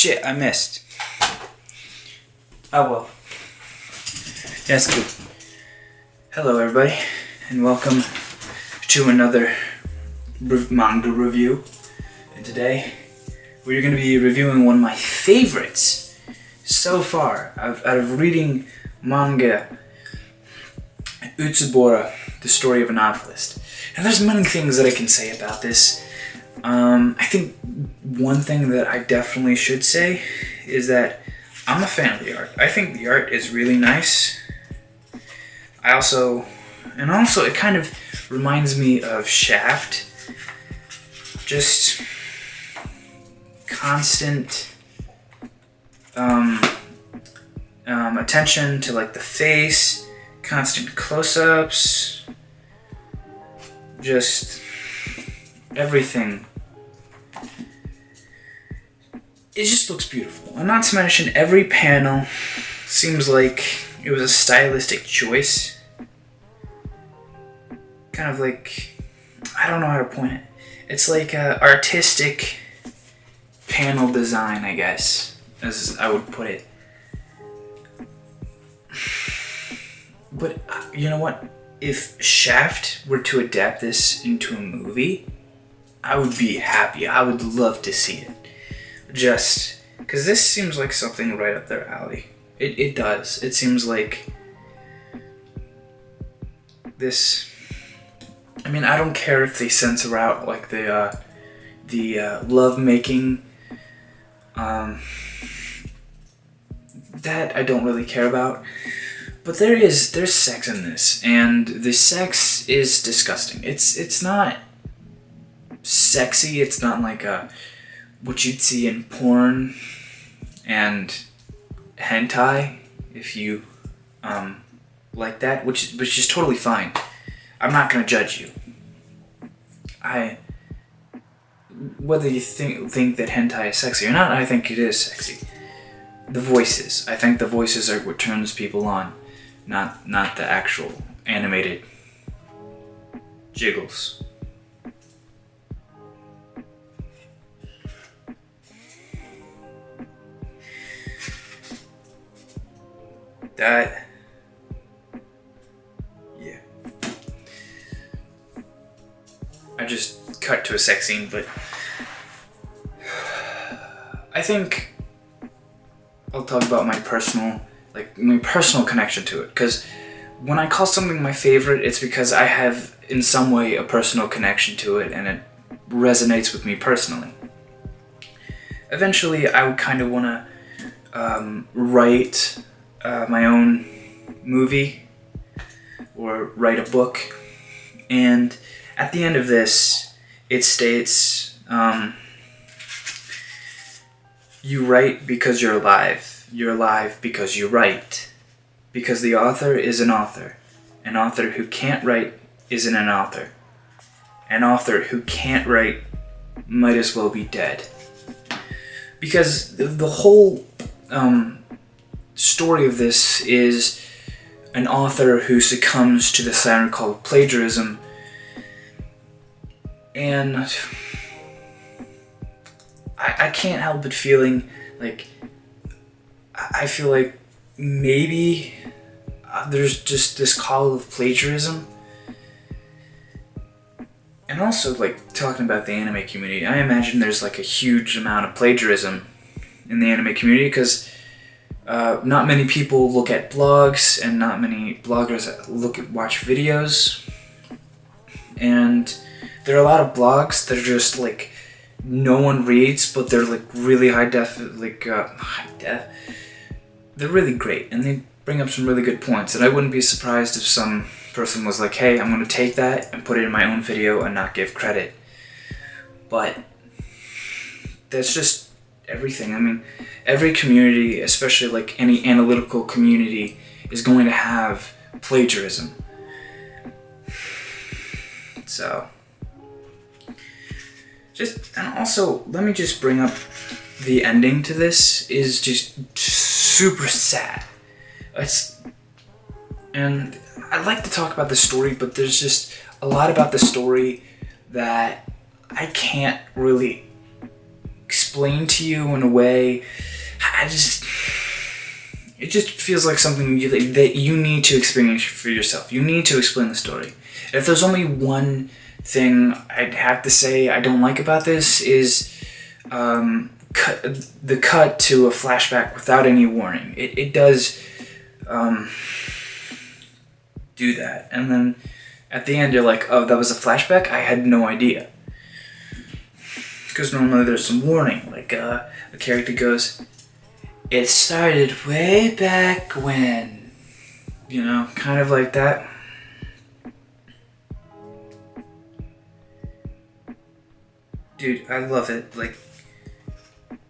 Shit, I missed. Oh well. That's good. Hello everybody, and welcome to another manga review. And today, we're going to be reviewing one of my favorites so far out of reading manga, Utsubora, the story of a novelist. And there's many things that I can say about this. I think one thing that I definitely should say is that I'm a fan of the art. I think the art is really nice. Also it kind of reminds me of Shaft. Just constant attention to like the face, constant close-ups, just everything. It just looks beautiful. And not to mention, every panel seems like it was a stylistic choice. Kind of like, I don't know how to point it. It's like a artistic panel design, I guess, as I would put it. But you know what? If Shaft were to adapt this into a movie, I would be happy. I would love to see it. Just because this seems like something right up their alley. It does. It seems like this. I mean, I don't care if they censor out like the love making. That I don't really care about. But there's sex in this, and the sex is disgusting. It's not sexy. It's not like what you'd see in porn and hentai, if you like that, which is totally fine. I'm not gonna judge you. Whether you think that hentai is sexy or not, I think it is sexy. The voices. I think the voices are what turns people on, not the actual animated jiggles. That, yeah. I just cut to a sex scene, but I think I'll talk about my personal connection to it. Because when I call something my favorite, it's because I have, in some way, a personal connection to it, and it resonates with me personally. Eventually, I would kind of want to write my own movie or write a book, and at the end of this it states you write because you're alive because you write, because the author is an author who can't write isn't an author who can't write might as well be dead, because the whole story of this is an author who succumbs to the siren called plagiarism, and I can't help but feeling like I feel like maybe there's just this call of plagiarism. And also, like, talking about the anime community, I imagine there's like a huge amount of plagiarism in the anime community, because not many people look at blogs, and not many bloggers watch videos, and there are a lot of blogs that are just like no one reads, but they're like really high def. They're really great, and they bring up some really good points. And I wouldn't be surprised if some person was like, "Hey, I'm going to take that and put it in my own video and not give credit." But that's just everything. I mean, every community, especially like any analytical community, is going to have plagiarism. So, and also, let me just bring up the ending to this is just super sad. And I'd like to talk about the story, but there's just a lot about the story that I can't really explained to you in a way. It just feels like something that you need to experience for yourself. You need to explain the story. And if there's only one thing I'd have to say I don't like about this is the cut to a flashback without any warning. It does do that. And then at the end you're like, oh, that was a flashback? I had no idea. Because normally there's some warning. Like a character goes, it started way back when. You know, kind of like that. Dude, I love it. Like,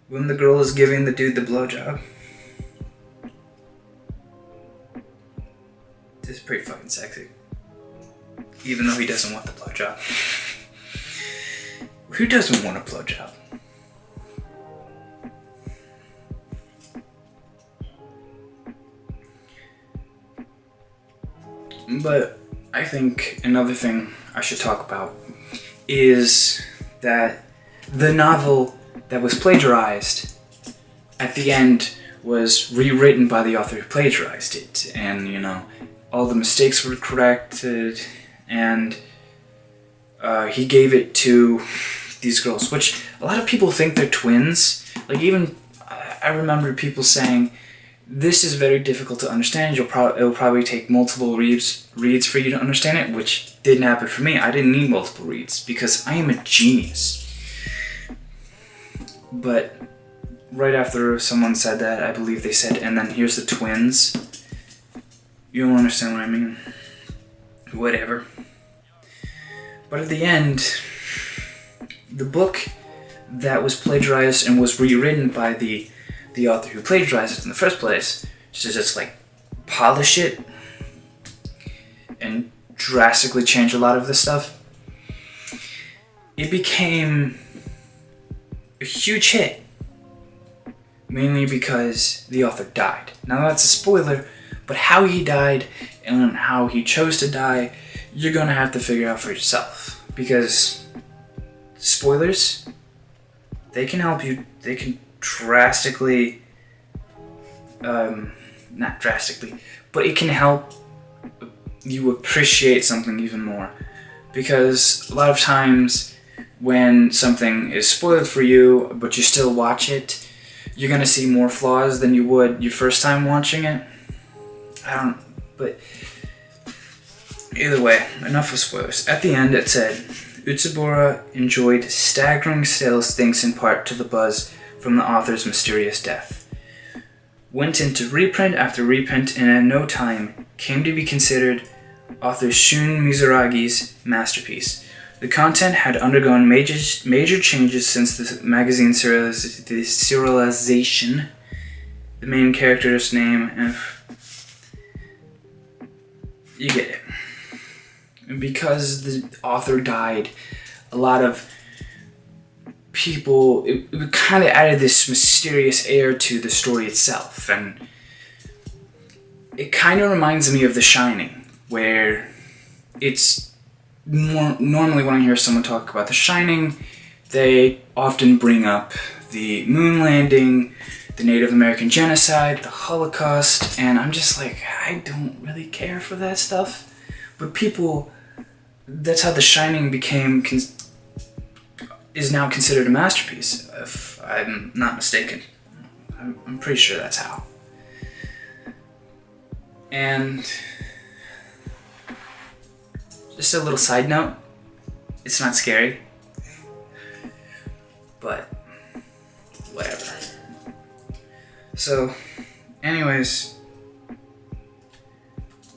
when the girl is giving the dude the blowjob. This is pretty fucking sexy. Even though he doesn't want the blowjob. Who doesn't want a blowjob? But I think another thing I should talk about is that the novel that was plagiarized at the end was rewritten by the author who plagiarized it, and you know, all the mistakes were corrected, and he gave it to these girls, which a lot of people think they're twins. Like, even I remember people saying, this is very difficult to understand. It'll probably take multiple reads for you to understand it, which didn't happen for me. I didn't need multiple reads because I am a genius. But right after someone said that, I believe they said, and then here's the twins. You don't understand what I mean. Whatever. But at the end, the book that was plagiarized and was rewritten by the author who plagiarized it in the first place, to just like polish it and drastically change a lot of the stuff, it became a huge hit, mainly because the author died. Now that's a spoiler, but how he died and how he chose to die, you're gonna have to figure out for yourself, because spoilers, they can help you, they can drastically, not drastically, but it can help you appreciate something even more. Because a lot of times when something is spoiled for you, but you still watch it, you're gonna see more flaws than you would your first time watching it. But either way, enough of spoilers. At the end it said, Utsubora enjoyed staggering sales thanks in part to the buzz from the author's mysterious death. Went into reprint after reprint and in no time came to be considered author Shun Mizuragi's masterpiece. The content had undergone major changes since the magazine serialization. The main character's name, and you get it. And because the author died, a lot of people, it kind of added this mysterious air to the story itself, and it kind of reminds me of The Shining, where it's more, normally when I hear someone talk about The Shining, they often bring up the moon landing, the Native American genocide, the Holocaust, and I'm just like, I don't really care for that stuff. But people, that's how The Shining is now considered a masterpiece, if I'm not mistaken. I'm pretty sure that's how. And just a little side note, it's not scary, but whatever. So, anyways,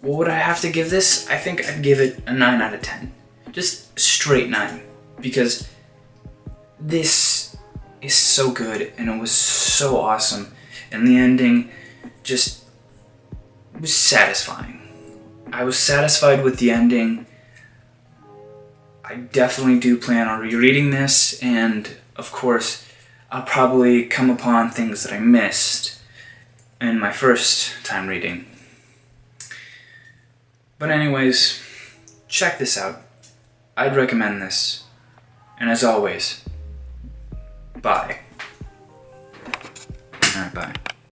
what would I have to give this? I think I'd give it a 9 out of 10. Just straight 9. Because this is so good and it was so awesome. And the ending just was satisfying. I was satisfied with the ending. I definitely do plan on rereading this, and of course I'll probably come upon things that I missed in my first time reading. But anyways, check this out. I'd recommend this. And as always, bye. All right, bye.